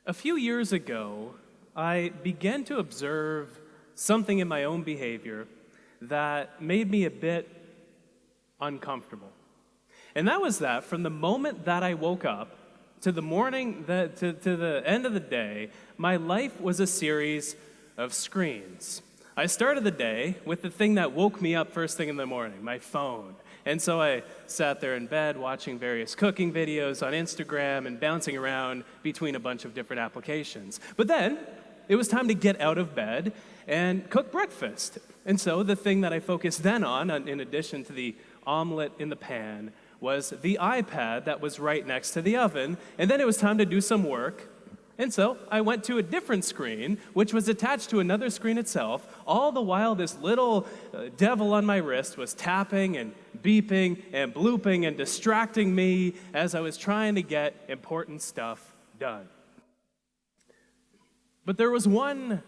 A few years ago, I began to observe something in my own behavior that made me a bit uncomfortable. And that was that from the moment that I woke up to the morning, to the end of the day, my life was a series of screens. I started the day with the thing that woke me up first thing in the morning, my phone. And so I sat there in bed watching various cooking videos on Instagram and bouncing around between a bunch of different applications. But then it was time to get out of bed and cook breakfast. And so the thing that I focused then on, in addition to the omelet in the pan, was the iPad that was right next to the oven. And then it was time to do some work. And so I went to a different screen, which was attached to another screen itself, all the while this little devil on my wrist was tapping and beeping and blooping and distracting me as I was trying to get important stuff done. But there was one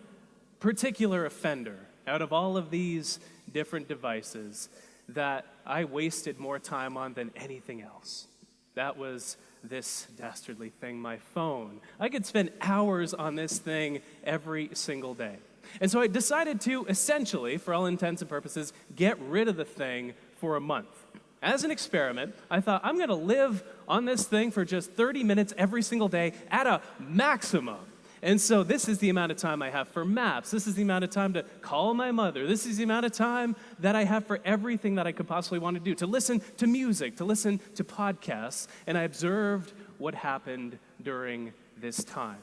particular offender out of all of these different devices that I wasted more time on than anything else. That was this dastardly thing, my phone. I could spend hours on this thing every single day. And so I decided to essentially, for all intents and purposes, get rid of the thing for a month. As an experiment, I thought I'm going to live on this thing for just 30 minutes every single day at a maximum. And so this is the amount of time I have for maps. This is the amount of time to call my mother. This is the amount of time that I have for everything that I could possibly want to do, to listen to music, to listen to podcasts. And I observed what happened during this time.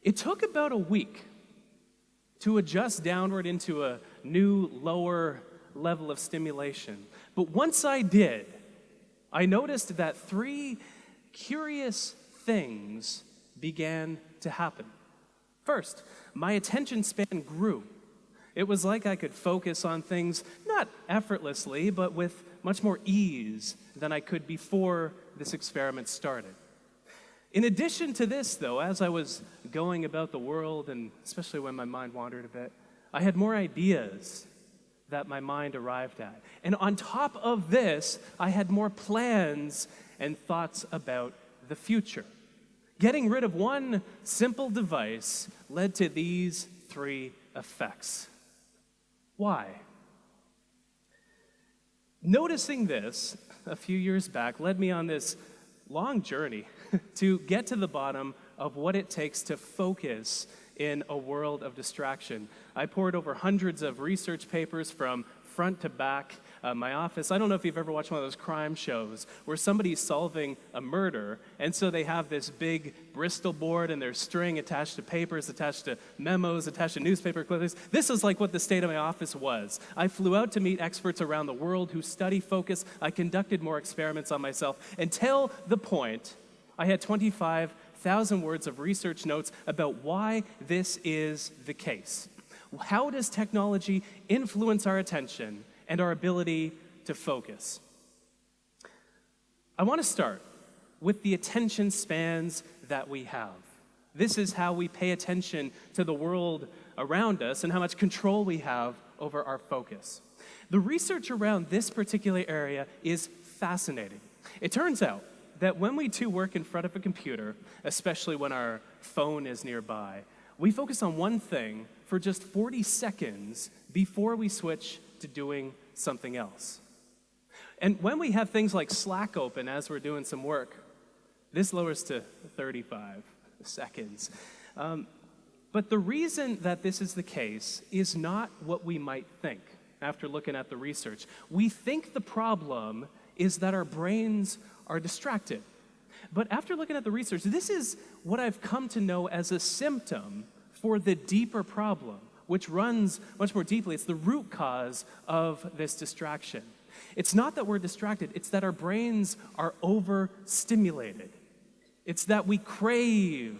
It took about a week to adjust downward into a new, lower level of stimulation. But once I did, I noticed that three curious things began to happen. First, my attention span grew. It was like I could focus on things not effortlessly, but with much more ease than I could before this experiment started. In addition to this, though, as I was going about the world, and especially when my mind wandered a bit, I had more ideas that my mind arrived at. And on top of this, I had more plans and thoughts about the future. Getting rid of one simple device led to these three effects. Why? Noticing this a few years back led me on this long journey to get to the bottom of what it takes to focus in a world of distraction. I poured over hundreds of research papers from front to back. My office, I don't know if you've ever watched one of those crime shows where somebody's solving a murder, and so they have this big Bristol board and there's string attached to papers, attached to memos, attached to newspaper clippings. This is like what the state of my office was. I flew out to meet experts around the world who study focus. I conducted more experiments on myself until the point I had 25,000 words of research notes about why this is the case. How does technology influence our attention and our ability to focus? I want to start with the attention spans that we have. This is how we pay attention to the world around us and how much control we have over our focus. The research around this particular area is fascinating. It turns out that when we do work in front of a computer, especially when our phone is nearby, we focus on one thing for just 40 seconds before we switch to doing something else. And when we have things like Slack open as we're doing some work, this lowers to 35 seconds. But the reason that this is the case is not what we might think after looking at the research. We think the problem is that our brains are distracted. But after looking at the research, this is what I've come to know as a symptom for the deeper problem, which runs much more deeply. It's the root cause of this distraction. It's not that we're distracted, it's that our brains are overstimulated. It's that we crave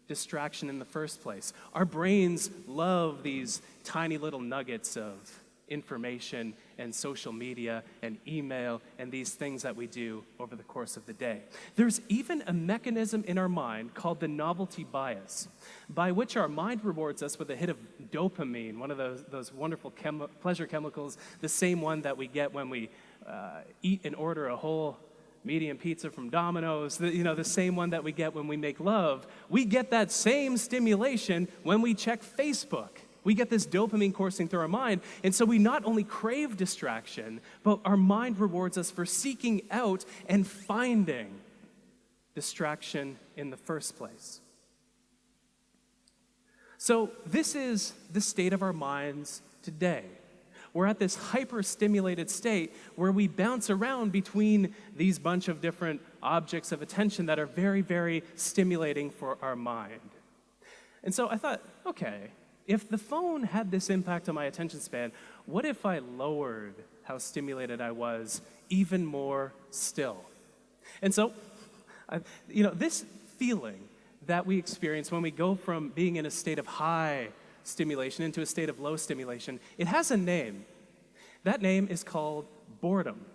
distraction in the first place. Our brains love these tiny little nuggets of information and social media and email and these things that we do over the course of the day. There's even a mechanism in our mind called the novelty bias, by which our mind rewards us with a hit of dopamine, one of those wonderful pleasure chemicals, the same one that we get when we eat and order a whole medium pizza from Domino's, the same one that we get when we make love, we get that same stimulation when we check Facebook. We get this dopamine coursing through our mind, and so we not only crave distraction, but our mind rewards us for seeking out and finding distraction in the first place. So this is the state of our minds today. We're at this hyper-stimulated state where we bounce around between these bunch of different objects of attention that are very, very stimulating for our mind. And so I thought, okay, if the phone had this impact on my attention span, what if I lowered how stimulated I was even more still? And so, this feeling that we experience when we go from being in a state of high stimulation into a state of low stimulation, it has a name. That name is called boredom.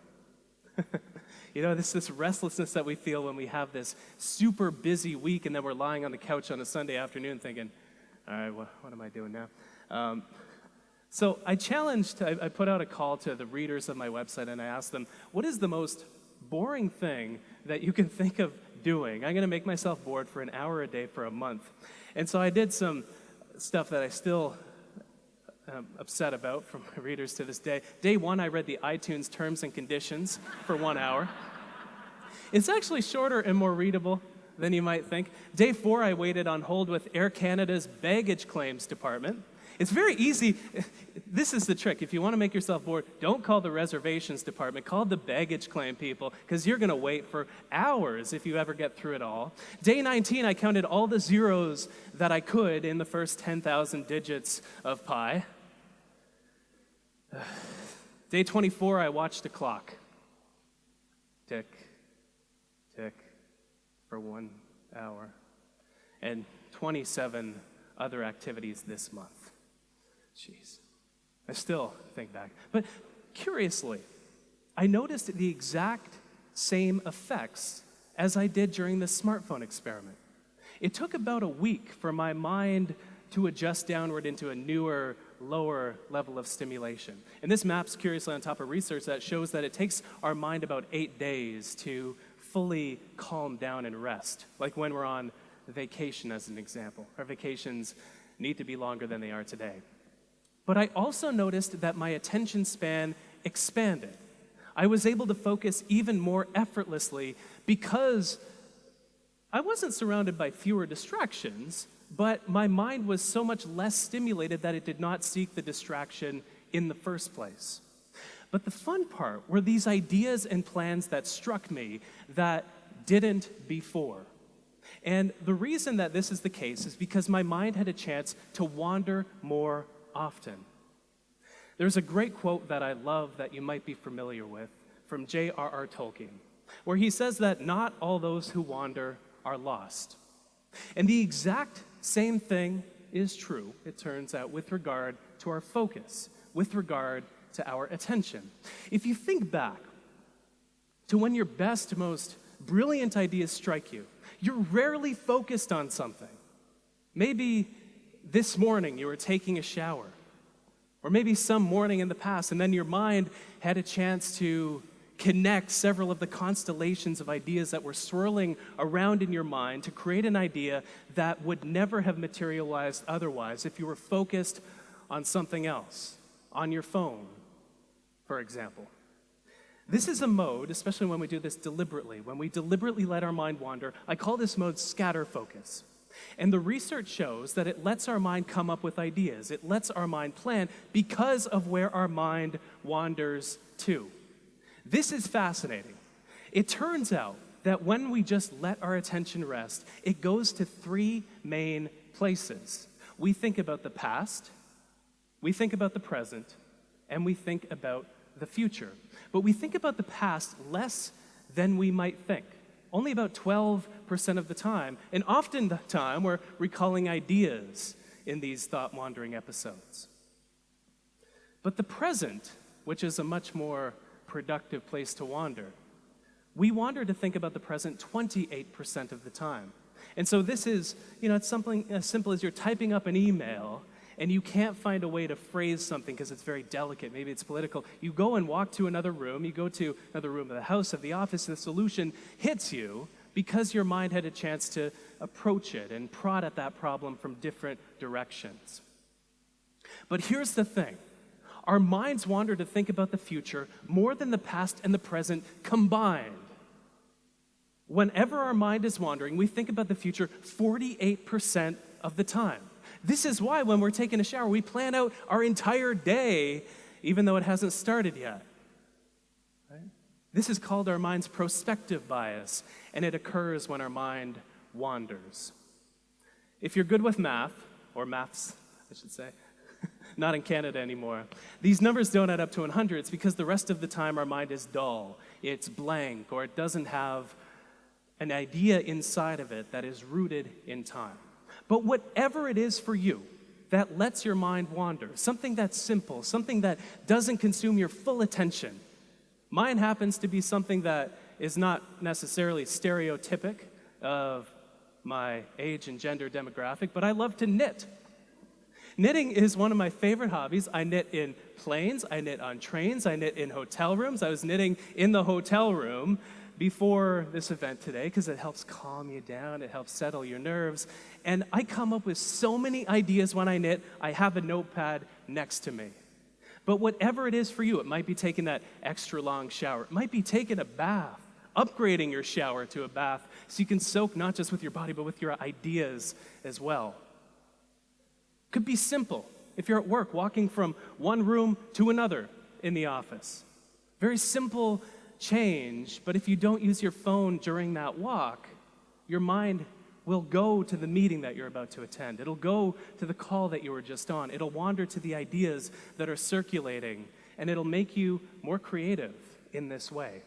This restlessness that we feel when we have this super busy week and then we're lying on the couch on a Sunday afternoon thinking, all right, what am I doing now? So I put out a call to the readers of my website and I asked them, what is the most boring thing that you can think of doing? I'm going to make myself bored for an hour a day for a month. And so I did some stuff that I still am upset about from my readers to this day. Day one, I read the iTunes terms and conditions for 1 hour. It's actually shorter and more readable than you might think. Day 4, I waited on hold with Air Canada's baggage claims department. It's very easy. This is the trick. If you want to make yourself bored, don't call the reservations department. Call the baggage claim people, because you're going to wait for hours if you ever get through it all. Day 19, I counted all the zeros that I could in the first 10,000 digits of pi. Day 24, I watched the clock. Tick, tick, for 1 hour. And 27 other activities this month. Jeez. I still think back. But curiously, I noticed the exact same effects as I did during the smartphone experiment. It took about a week for my mind to adjust downward into a newer, lower level of stimulation. And this maps curiously on top of research that shows that it takes our mind about 8 days to fully calm down and rest, like when we're on vacation as an example. Our vacations need to be longer than they are today. But I also noticed that my attention span expanded. I was able to focus even more effortlessly because I wasn't surrounded by fewer distractions, but my mind was so much less stimulated that it did not seek the distraction in the first place. But the fun part were these ideas and plans that struck me that didn't before. And the reason that this is the case is because my mind had a chance to wander more often. There's a great quote that I love that you might be familiar with from J.R.R. Tolkien, where he says that not all those who wander are lost. And the exact same thing is true, it turns out, with regard to our focus, with regard to our attention. If you think back to when your best, most brilliant ideas strike you, you're rarely focused on something. Maybe this morning you were taking a shower, or maybe some morning in the past, and then your mind had a chance to connect several of the constellations of ideas that were swirling around in your mind to create an idea that would never have materialized otherwise if you were focused on something else, on your phone, for example. This is a mode, especially when we do this deliberately, when we deliberately let our mind wander. I call this mode scatter focus. And the research shows that it lets our mind come up with ideas. It lets our mind plan because of where our mind wanders to. This is fascinating. It turns out that when we just let our attention rest, it goes to 3 main places. We think about the past, we think about the present, and we think about the future. But we think about the past less than we might think. Only about 12% of the time, and often the time we're recalling ideas in these thought-wandering episodes. But the present, which is a much more productive place to wander, we wander to think about the present 28% of the time. And so this is, it's something as simple as you're typing up an email, and you can't find a way to phrase something because it's very delicate, maybe it's political, you go and walk to another room, you go to another room of the house, of the office, and the solution hits you because your mind had a chance to approach it and prod at that problem from different directions. But here's the thing. Our minds wander to think about the future more than the past and the present combined. Whenever our mind is wandering, we think about the future 48% of the time. This is why when we're taking a shower, we plan out our entire day, even though it hasn't started yet. Right? This is called our mind's prospective bias, and it occurs when our mind wanders. If you're good with math, or maths, I should say, not in Canada anymore, these numbers don't add up to 100. It's because the rest of the time our mind is dull, it's blank, or it doesn't have an idea inside of it that is rooted in time. But whatever it is for you that lets your mind wander, something that's simple, something that doesn't consume your full attention. Mine happens to be something that is not necessarily stereotypic of my age and gender demographic, but I love to knit. Knitting is one of my favorite hobbies. I knit in planes, I knit on trains, I knit in hotel rooms. I was knitting in the hotel room before this event today because it helps calm you down, it helps settle your nerves. And I come up with so many ideas when I knit. I have a notepad next to me. But whatever it is for you, it might be taking that extra long shower. It might be taking a bath, upgrading your shower to a bath so you can soak not just with your body but with your ideas as well. Could be simple. If you're at work, walking from one room to another in the office. Very simple change, but if you don't use your phone during that walk, your mind will go to the meeting that you're about to attend. It'll go to the call that you were just on. It'll wander to the ideas that are circulating, and it'll make you more creative in this way.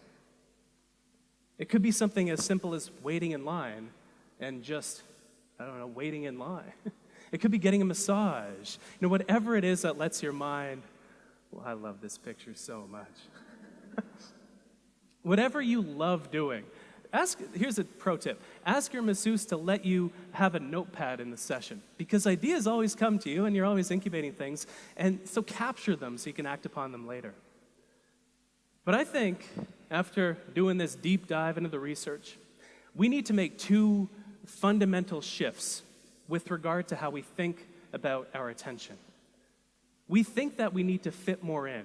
It could be something as simple as waiting in line and just, waiting in line. It could be getting a massage. Whatever it is that lets your mind, I love this picture so much. Whatever you love doing, here's a pro tip. Ask your masseuse to let you have a notepad in the session because ideas always come to you and you're always incubating things, and so capture them so you can act upon them later. But I think after doing this deep dive into the research, we need to make two fundamental shifts with regard to how we think about our attention. We think that we need to fit more in.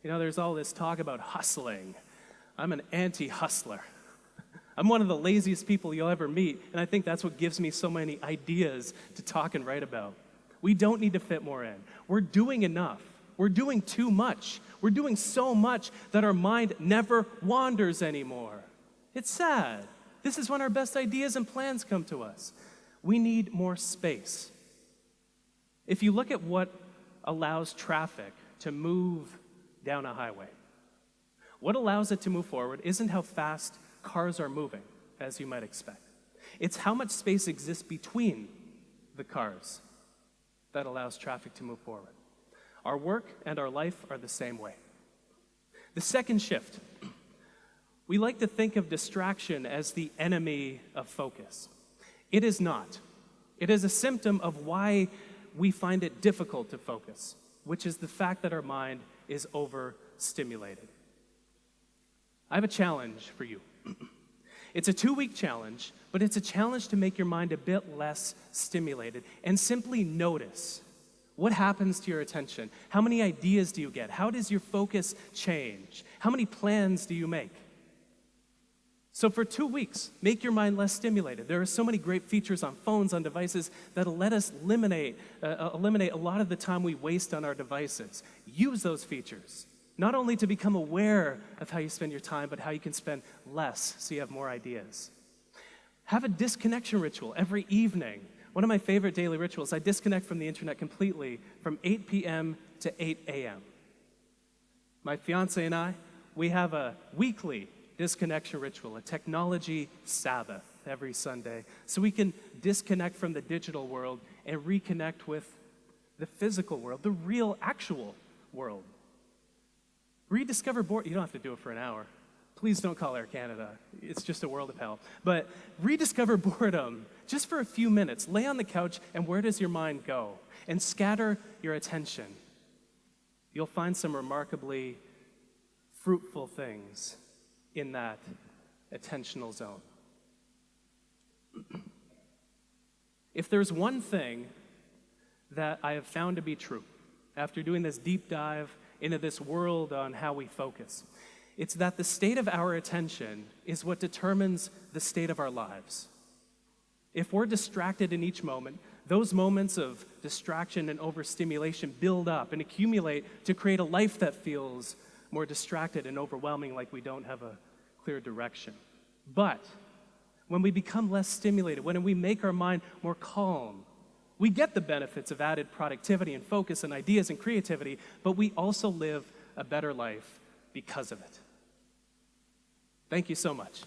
There's all this talk about hustling. I'm an anti-hustler. I'm one of the laziest people you'll ever meet, and I think that's what gives me so many ideas to talk and write about. We don't need to fit more in. We're doing enough. We're doing too much. We're doing so much that our mind never wanders anymore. It's sad. This is when our best ideas and plans come to us. We need more space. If you look at what allows traffic to move down a highway, what allows it to move forward isn't how fast cars are moving, as you might expect. It's how much space exists between the cars that allows traffic to move forward. Our work and our life are the same way. The second shift, we like to think of distraction as the enemy of focus. It is not. It is a symptom of why we find it difficult to focus, which is the fact that our mind is overstimulated. I have a challenge for you. It's a 2-week challenge, but it's a challenge to make your mind a bit less stimulated and simply notice what happens to your attention. How many ideas do you get? How does your focus change? How many plans do you make? So for 2 weeks, make your mind less stimulated. There are so many great features on phones, on devices, that'll let us eliminate a lot of the time we waste on our devices. Use those features. Not only to become aware of how you spend your time, but how you can spend less so you have more ideas. Have a disconnection ritual every evening. One of my favorite daily rituals, I disconnect from the internet completely from 8 p.m. to 8 a.m. My fiance and I, we have a weekly disconnection ritual, a technology Sabbath every Sunday, so we can disconnect from the digital world and reconnect with the physical world, the real, actual world. Rediscover boredom. You don't have to do it for an hour. Please don't call Air Canada. It's just a world of hell. But rediscover boredom just for a few minutes. Lay on the couch, and where does your mind go? and scatter your attention, you'll find some remarkably fruitful things in that attentional zone. If there's one thing that I have found to be true after doing this deep dive into this world on how we focus, it's that the state of our attention is what determines the state of our lives. If we're distracted in each moment, those moments of distraction and overstimulation build up and accumulate to create a life that feels more distracted and overwhelming, like we don't have a clear direction. But when we become less stimulated, when we make our mind more calm, we get the benefits of added productivity and focus and ideas and creativity, but we also live a better life because of it. Thank you so much.